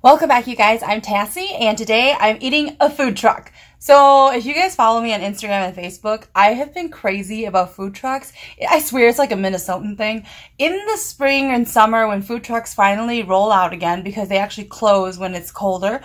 Welcome back, you guys. I'm Tassie, and today I'm eating a food truck. So if you guys follow me on Instagram and Facebook, I have been crazy about food trucks. I swear it's like a Minnesotan thing. In the spring and summer, when food trucks finally roll out again, because they actually close when it's colder,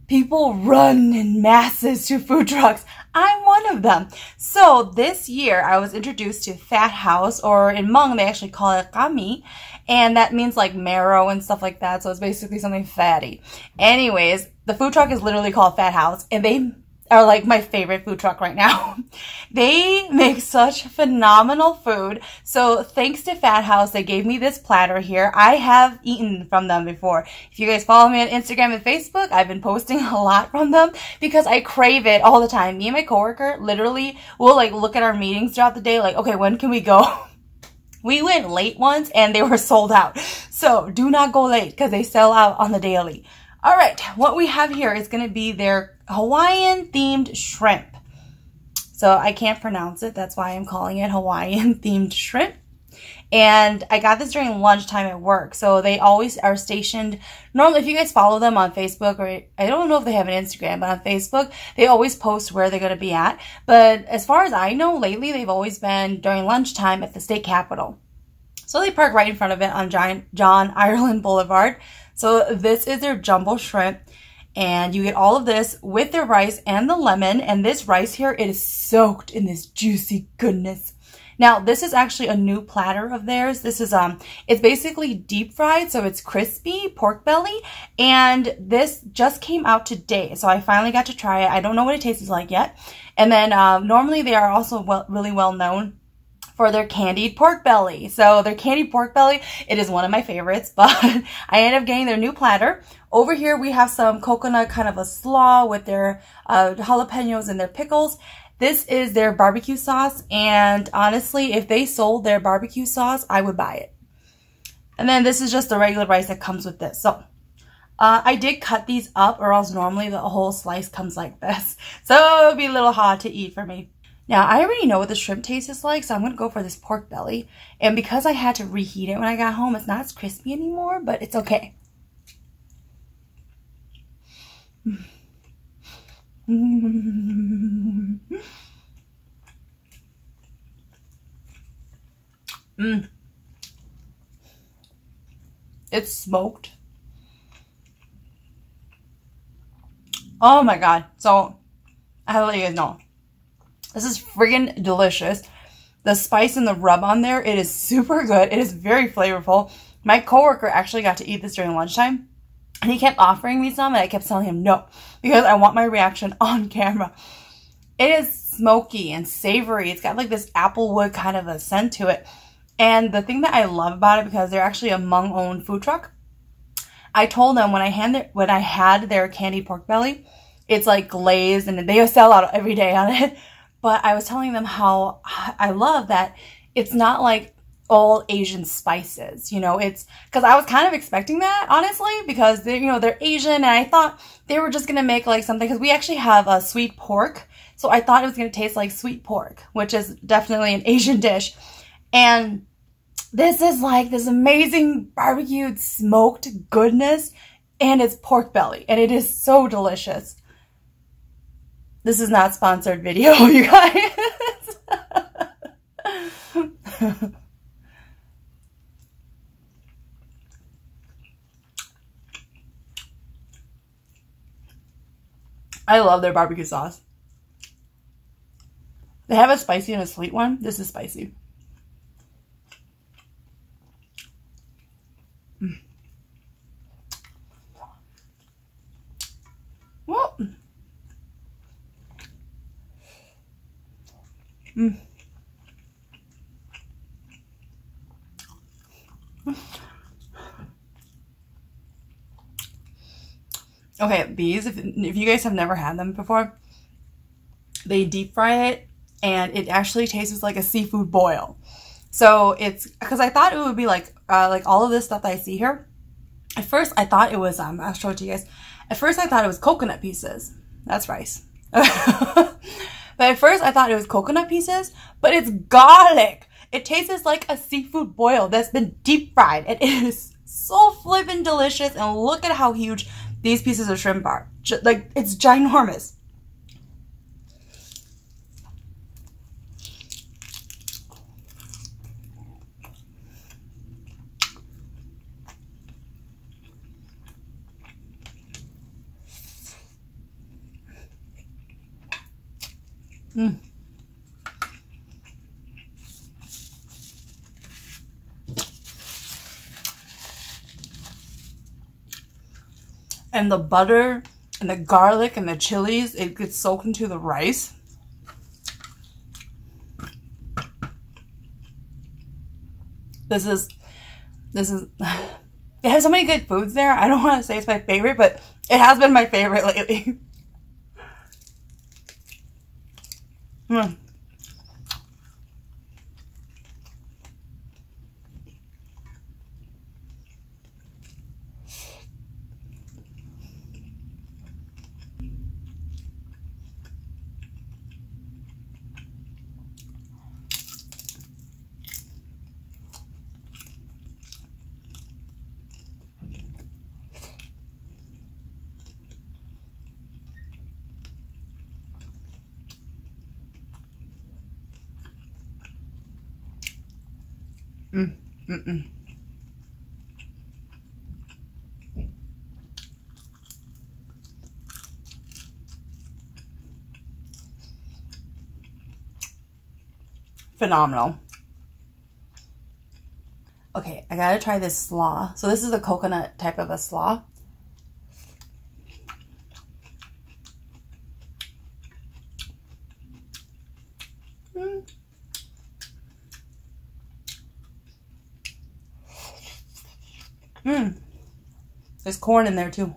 people run in masses to food trucks. I'm one of them. So this year, I was introduced to Fat House, or in Hmong, they actually call it QabMib, and that means like marrow and stuff like that. So it's basically something fatty. Anyways, the food truck is literally called Fat House, and they are like my favorite food truck right now. They make such phenomenal food. So thanks to Fat House, they gave me this platter here. I have eaten from them before. If you guys follow me on Instagram and Facebook, I've been posting a lot from them because I crave it all the time. Me and my coworker literally will like look at our meetings throughout the day like, okay, when can we go? We went late once and they were sold out. So do not go late because they sell out on the daily. All right, what we have here is going to be their Hawaiian-themed shrimp. So I can't pronounce it. That's why I'm calling it Hawaiian-themed shrimp. And I got this during lunchtime at work. So they always are stationed. Normally, if you guys follow them on Facebook, or I don't know if they have an Instagram, but on Facebook, they always post where they're going to be at. But as far as I know, lately, they've always been during lunchtime at the state capitol. So they park right in front of it on John Ireland Boulevard. So this is their jumbo shrimp, and you get all of this with their rice and the lemon, and this rice here, it is soaked in this juicy goodness. Now, this is actually a new platter of theirs. This is, it's basically deep fried, so it's crispy pork belly, and this just came out today, so I finally got to try it. I don't know what it tastes like yet. And then normally they are also really well known for their candied pork belly. So their candied pork belly, it is one of my favorites, but I ended up getting their new platter. Over here we have some coconut kind of a slaw with their jalapenos and their pickles. This is their barbecue sauce, and honestly, if they sold their barbecue sauce, I would buy it. And then this is just the regular rice that comes with this. So I did cut these up, or else normally the whole slice comes like this. So it would be a little hard to eat for me. Now, I already know what the shrimp taste is like, so I'm going to go for this pork belly. And because I had to reheat it when I got home, it's not as crispy anymore, but it's okay. It's smoked. Oh my god. So, I'll let you guys know. This is friggin' delicious. The spice and the rub on there, it is super good. It is very flavorful. My coworker actually got to eat this during lunchtime, and he kept offering me some, and I kept telling him no, because I want my reaction on camera. It is smoky and savory. It's got like this applewood kind of a scent to it. And the thing that I love about it, because they're actually a Hmong-owned food truck, I told them when I had their candied pork belly, it's like glazed, and they sell out every day on it. But I was telling them how I love that it's not like all Asian spices, you know, it's because I was kind of expecting that, honestly, because they're, you know, they're Asian, and I thought they were just going to make like something, because we actually have a sweet pork. So I thought it was going to taste like sweet pork, which is definitely an Asian dish. And this is like this amazing barbecued smoked goodness, and it's pork belly, and it is so delicious. This is not a sponsored video, you guys. I love their barbecue sauce. They have a spicy and a sweet one. This is spicy. Well, okay, these, if you guys have never had them before, they deep fry it, and it actually tastes like a seafood boil. So it's, because I thought it would be like all of this stuff that I see here. At first, I thought it was, I'll show it to you guys. At first, I thought it was coconut pieces. That's rice. But at first, I thought it was coconut pieces, but it's garlic. It tastes like a seafood boil that's been deep fried. And it is so flippin' delicious. And look at how huge these pieces of shrimp are. Like, it's ginormous. Mm. And the butter and the garlic and the chilies, it gets soaked into the rice. This is, it has so many good foods there. I don't want to say it's my favorite, but it has been my favorite lately. Mm. Phenomenal. Okay, I gotta try this slaw. So this is the coconut type of a slaw. There's corn in there too.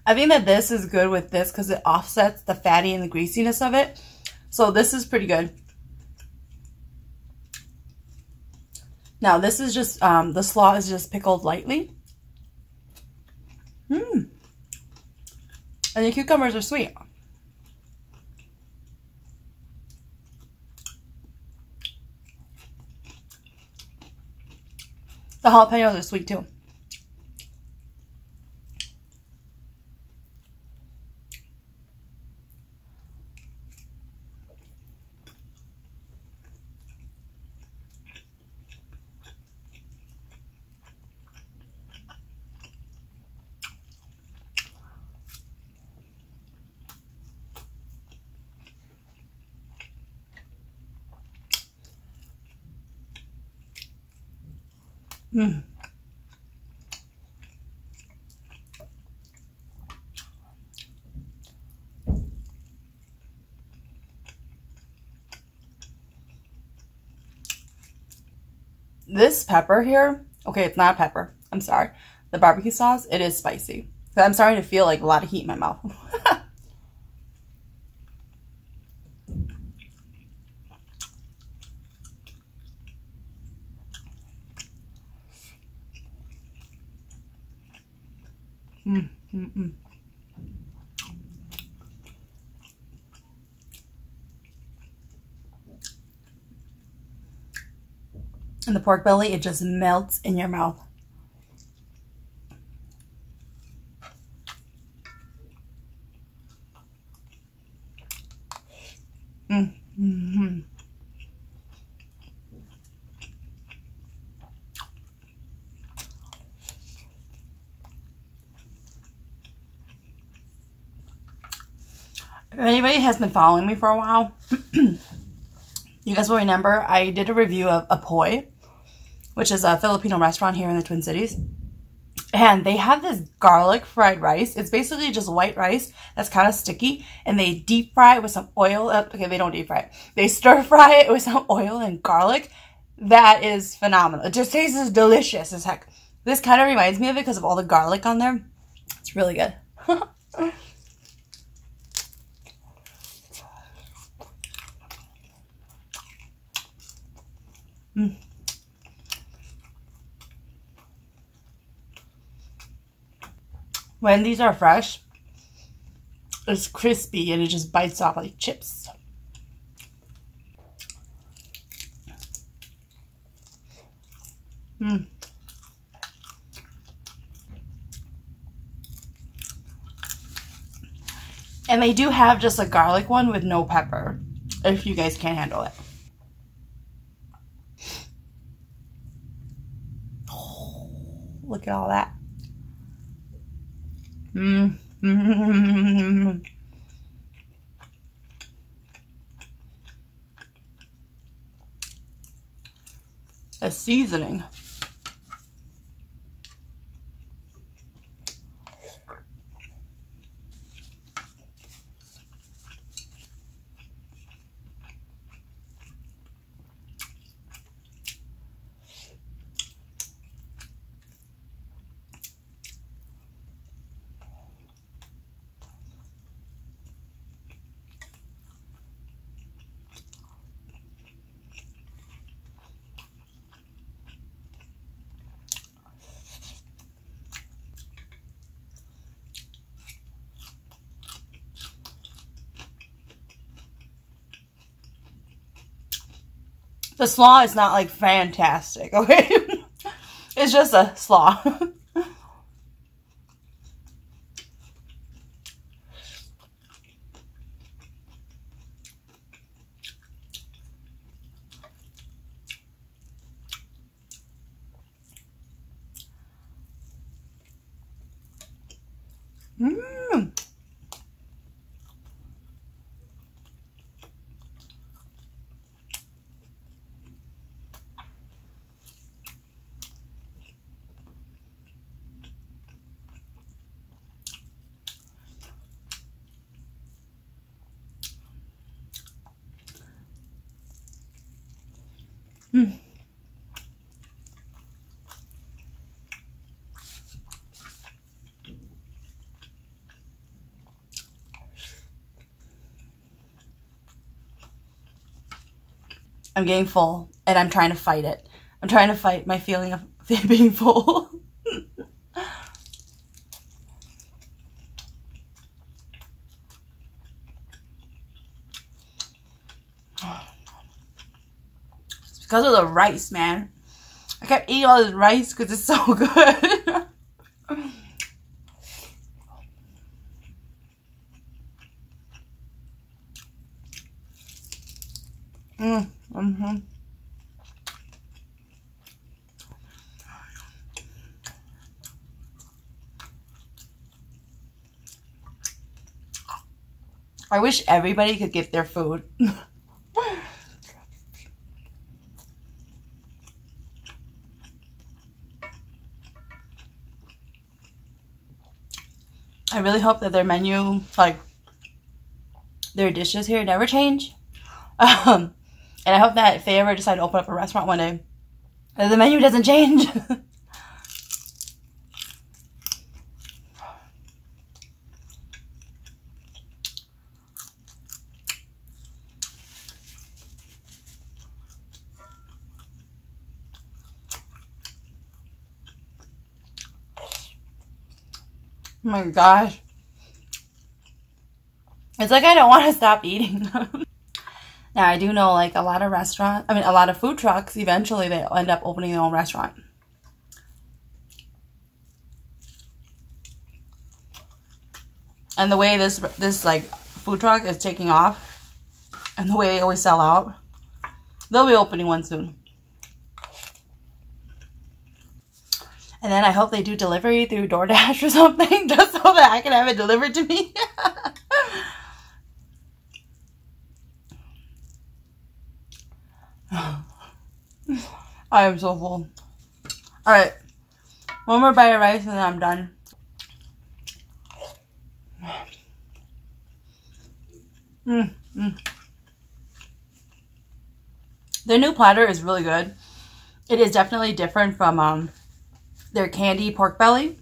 I think that this is good with this because it offsets the fatty and the greasiness of it. So this is pretty good. Now this is just, the slaw is just pickled lightly. And the cucumbers are sweet. The jalapenos are sweet too. This pepper here, okay, it's not pepper. I'm sorry. The barbecue sauce, it is spicy. So I'm starting to feel like a lot of heat in my mouth. And the pork belly, it just melts in your mouth. If anybody has been following me for a while, you guys will remember I did a review of Apoy, which is a Filipino restaurant here in the Twin Cities. And they have this garlic fried rice. It's basically just white rice that's kind of sticky. And they deep fry it with some oil. Okay, they don't deep fry it. They stir fry it with some oil and garlic. That is phenomenal. It just tastes delicious as heck. This kind of reminds me of it because of all the garlic on there. It's really good. When these are fresh, it's crispy and it just bites off like chips. Mm. And they do have just a garlic one with no pepper, if you guys can't handle it. Oh, look at all that. The seasoning. The slaw is not like fantastic, okay? It's just a slaw. I'm getting full, and I'm trying to fight it. I'm trying to fight my feeling of being full. It's because of the rice, man. I kept eating all this rice because it's so good. I wish everybody could get their food. I really hope that their menu, like their dishes here, never change. And I hope that if they ever decide to open up a restaurant one day, that the menu doesn't change. Oh my gosh. It's like I don't want to stop eating. Now, I do know, like, a lot of food trucks, eventually they'll end up opening their own restaurant. And the way this like, food truck is taking off, and the way they always sell out, they'll be opening one soon. And then I hope they do delivery through DoorDash or something, just so that I can have it delivered to me. I am so full. Alright. One more bite of rice and then I'm done. Their new platter is really good. It is definitely different from their candy pork belly.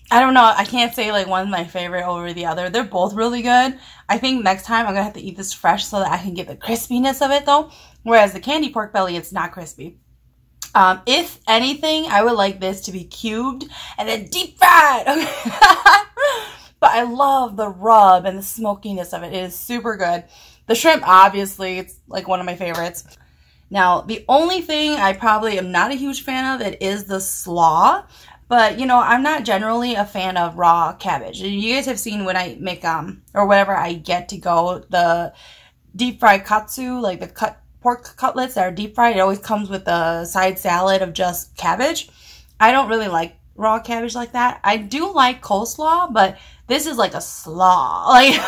I don't know. I can't say like one's my favorite over the other. They're both really good. I think next time I'm going to have to eat this fresh so that I can get the crispiness of it though. Whereas the candy pork belly, it's not crispy. If anything, I would like this to be cubed and then deep fried. But I love the rub and the smokiness of it. It is super good. The shrimp, obviously, it's like one of my favorites. Now, the only thing I probably am not a huge fan of it is the slaw. But, you know, I'm not generally a fan of raw cabbage. You guys have seen when I make, or whatever I get to go, the deep fried katsu, like the pork cutlets that are deep fried. It always comes with a side salad of just cabbage. I don't really like raw cabbage like that. I do like coleslaw, but this is like a slaw. Like,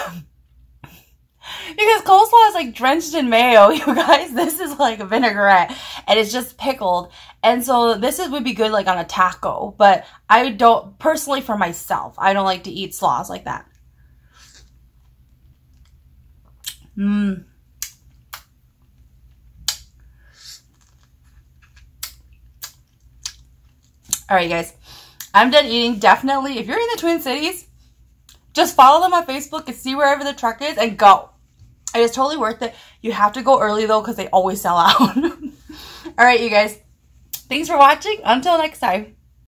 because coleslaw is like drenched in mayo, you guys. This is like a vinaigrette, and it's just pickled. And so this would be good like on a taco, but I don't, personally for myself, I don't like to eat slaws like that. Mmm. Alright, guys. I'm done eating. Definitely, if you're in the Twin Cities, just follow them on Facebook and see wherever the truck is and go. It is totally worth it. You have to go early, though, because they always sell out. Alright, you guys. Thanks for watching. Until next time.